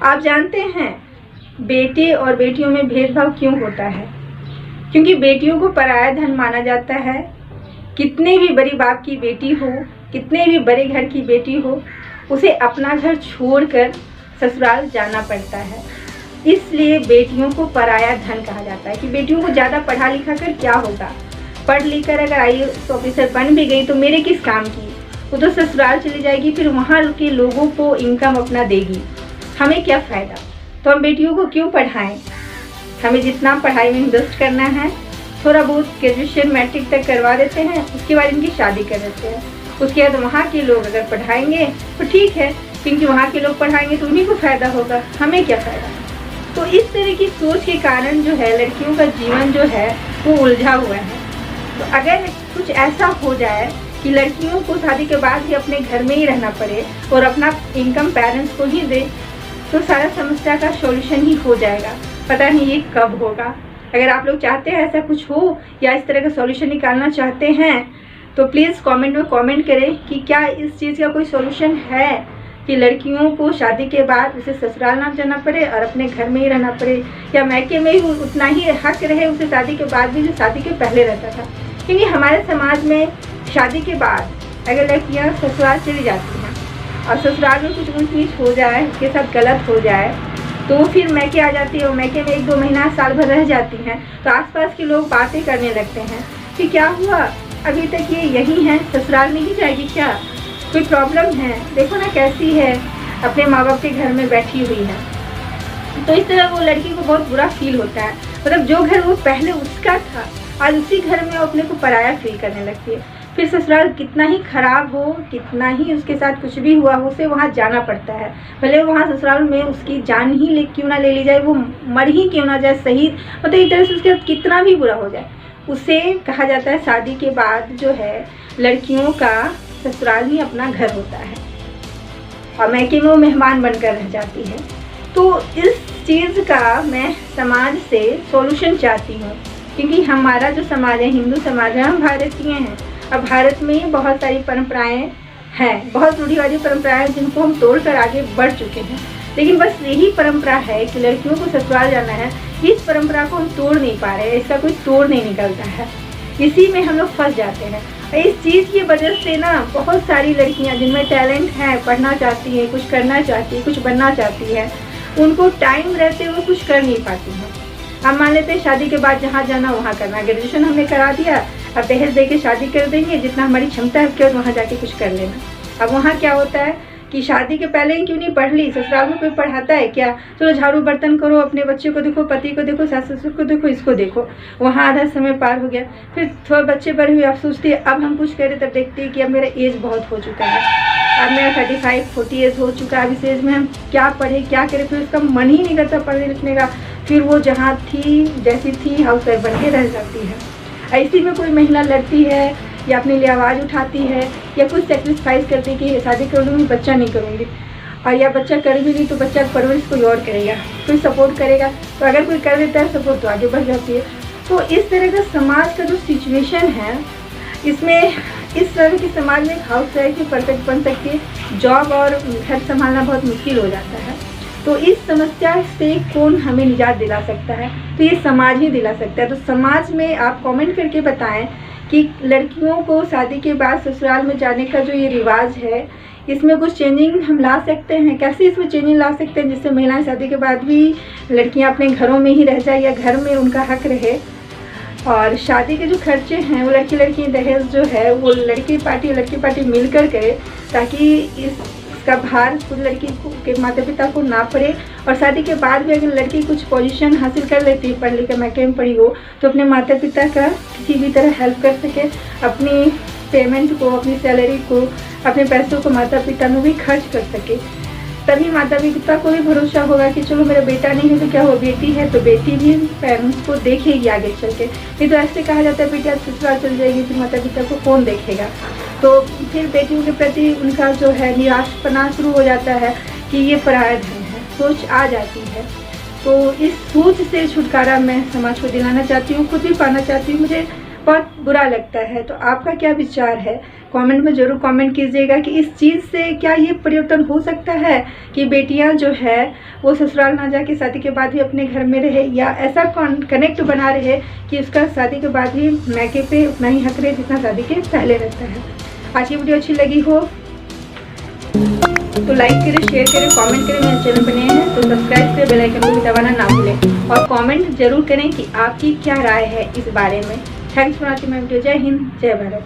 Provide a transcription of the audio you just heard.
आप जानते हैं बेटे और बेटियों में भेदभाव क्यों होता है? क्योंकि बेटियों को पराया धन माना जाता है। कितने भी बड़ी बाप की बेटी हो, कितने भी बड़े घर की बेटी हो, उसे अपना घर छोड़कर ससुराल जाना पड़ता है। इसलिए बेटियों को पराया धन कहा जाता है कि बेटियों को ज़्यादा पढ़ा लिखा कर क्या होगा, पढ़ लिख कर अगर IAS ऑफिसर बन भी गई तो मेरे किस काम की, वो तो ससुराल चली जाएगी, फिर वहाँ के लोगों को इनकम अपना देगी, हमें क्या फ़ायदा। तो हम बेटियों को क्यों पढ़ाएं? हमें जितना पढ़ाई में इन्वेस्ट करना है, थोड़ा बहुत ग्रेजुएशन मैट्रिक तक करवा देते हैं, उसके बाद इनकी शादी कर देते हैं। उसके बाद वहाँ के लोग अगर पढ़ाएंगे तो ठीक है, क्योंकि वहाँ के लोग पढ़ाएंगे तो उन्हीं को फ़ायदा होगा, हमें क्या फ़ायदा। तो इस तरह की सोच के कारण जो है लड़कियों का जीवन जो है वो उलझा हुआ है। तो अगर कुछ ऐसा हो जाए कि लड़कियों को शादी के बाद ही अपने घर में ही रहना पड़े और अपना इनकम पेरेंट्स को ही दे, तो सारा समस्या का सॉल्यूशन ही हो जाएगा। पता नहीं ये कब होगा। अगर आप लोग चाहते हैं ऐसा कुछ हो या इस तरह का सॉल्यूशन निकालना चाहते हैं तो प्लीज़ कमेंट में कमेंट करें कि क्या इस चीज़ का कोई सॉल्यूशन है कि लड़कियों को शादी के बाद उसे ससुराल ना जाना पड़े और अपने घर में ही रहना पड़े, या मैके में ही उतना ही हक रहे उसे शादी के बाद भी जो शादी के पहले रहता था। क्योंकि हमारे समाज में शादी के बाद अगर लड़कियाँ ससुराल चली जाती हैं और ससुराल में कुछ ऊँच नीच हो जाए, उसके साथ गलत हो जाए, तो वो फिर मैके आ जाती है और मैके में 1-2 महीना साल भर रह जाती हैं, तो आसपास के लोग बातें करने लगते हैं कि क्या हुआ, अभी तक ये यहीं है, ससुराल नहीं जाएगी क्या, कोई प्रॉब्लम है, देखो ना कैसी है, अपने माँ बाप के घर में बैठी हुई है। तो इस तरह वो लड़की को बहुत बुरा फील होता है। मतलब जो घर वो पहले उसका था, आज उसी घर में वो अपने को पराया फील करने लगती है। फिर ससुराल कितना ही खराब हो, कितना ही उसके साथ कुछ भी हुआ हो, उसे वहाँ जाना पड़ता है। भले वहाँ ससुराल में उसकी जान ही क्यों ना ले ली जाए, वो मर ही क्यों ना जाए सही, मतलब एक तरह से उसके साथ कितना भी बुरा हो जाए, उसे कहा जाता है शादी के बाद जो है लड़कियों का ससुराल ही अपना घर होता है और मैके में वो मेहमान बनकर रह जाती है। तो इस चीज़ का मैं समाज से सॉल्यूशन चाहती हूँ, क्योंकि हमारा जो समाज है, हिंदू समाज है, हम भारतीय हैं और भारत में बहुत सारी परंपराएं हैं, बहुत रूढ़िवादी परंपराएं हैं जिनको हम तोड़कर आगे बढ़ चुके हैं। लेकिन बस यही परंपरा है कि लड़कियों को ससुराल जाना है, इस परंपरा को हम तोड़ नहीं पा रहे हैं, इसका कोई तोड़ नहीं निकलता है, इसी में हम लोग फंस जाते हैं। इस चीज़ की वजह से ना बहुत सारी लड़कियां जिनमें टैलेंट है, पढ़ना चाहती हैं, कुछ करना चाहती है, कुछ बनना चाहती है, उनको टाइम रहते हुए कुछ कर नहीं पाती हैं। हम मान लेते हैं शादी के बाद जहाँ जाना वहाँ करना, ग्रेजुएशन हमने करा दिया, अब दहेज दे के शादी कर देंगे, जितना हमारी क्षमता है उसके बाद वहाँ जाके कुछ कर लेना। अब वहाँ क्या होता है कि शादी के पहले ही क्यों नहीं पढ़ ली, ससुराल में कोई पढ़ाता है क्या, चलो झाड़ू बर्तन करो, अपने बच्चे को देखो, पति को देखो, सास ससुर को देखो, इसको देखो, वहाँ आधा समय पार हो गया। फिर थोड़ा बच्चे बड़े हुए, आप सोचती है अब हम कुछ करें, तब देखती है कि अब मेरा एज बहुत हो चुका है, अब मेरा 35-40 एज हो चुका है, अब इस एज में हम क्या पढ़े क्या करें, फिर उसका मन ही नहीं करता पढ़ने लिखने का, फिर वो जहाँ थी जैसी थी हाउस वाइफ बन के रह जाती है। ऐसी में कोई महिला लड़ती है या अपने लिए आवाज़ उठाती है या कुछ सेक्रीफाइस करती है कि शादी कर लूँगी, बच्चा नहीं करूँगी, और या बच्चा कर भी नहीं तो बच्चा का परवरिश कोई और करेगा, कोई सपोर्ट करेगा, तो अगर कोई कर देता है सपोर्ट तो आगे बढ़ जाती है। तो इस तरह का समाज का जो सिचुएशन है, इसमें इस तरह के समाज में एक हाउस वाइफ ही परफेक्ट बन सकती है, जॉब और घर संभालना बहुत मुश्किल हो जाता है। तो इस समस्या से कौन हमें निजात दिला सकता है, तो ये समाज ही दिला सकता है। तो समाज में आप कमेंट करके बताएं कि लड़कियों को शादी के बाद ससुराल में जाने का जो ये रिवाज है, इसमें कुछ चेंजिंग हम ला सकते हैं, कैसे इसमें चेंजिंग ला सकते हैं जिससे महिलाएं शादी के बाद भी लड़कियां अपने घरों में ही रह जाए या घर में उनका हक रहे, और शादी के जो खर्चे हैं वो लड़की दहेज जो है वो लड़की पार्टी मिलकर करे, ताकि इसका भार खुद लड़की के माता पिता को ना पड़े, और शादी के बाद भी अगर लड़की कुछ पोजीशन हासिल कर लेती है, पढ़ लिख मैके में पढ़ी हो, तो अपने माता पिता का किसी भी तरह हेल्प कर सके, अपनी पेमेंट को, अपनी सैलरी को, अपने पैसों को माता पिता में भी खर्च कर सके। तभी माता पिता को भी भरोसा होगा कि चलो मेरा बेटा नहीं है तो क्या हो, बेटी है तो बेटी भी पेरेंट्स को देखेगी आगे चल के। नहीं तो ऐसे कहा जाता है बेटी आज ससुराल चल जाएगी, फिर माता पिता को कौन देखेगा, तो फिर बेटियों के प्रति उनका जो है निराशपना शुरू हो जाता है कि ये पराया धन है, सोच आ जाती है। तो इस सोच से छुटकारा मैं समाज को दिलाना चाहती हूँ, खुद भी पाना चाहती हूँ। मुझे बहुत बुरा लगता है। तो आपका क्या विचार है, कमेंट में ज़रूर कमेंट कीजिएगा कि इस चीज़ से क्या ये परिवर्तन हो सकता है कि बेटियां जो है वो ससुराल ना जाके शादी के बाद भी अपने घर में रहे, या ऐसा कनेक्ट बना रहे कि उसका शादी के बाद भी मैके पे उतना ही हक रहे जितना शादी के पहले रहता है। आज की वीडियो अच्छी लगी हो तो लाइक करें, शेयर करें, कमेंट करें। मेरे चैनल पर नए हैं तो सब्सक्राइब करें, बेल आइकन को भी दबाना ना भूलें और कमेंट जरूर करें कि आपकी क्या राय है इस बारे में। Thanks for watching my video. जय हिंद, जय भारत।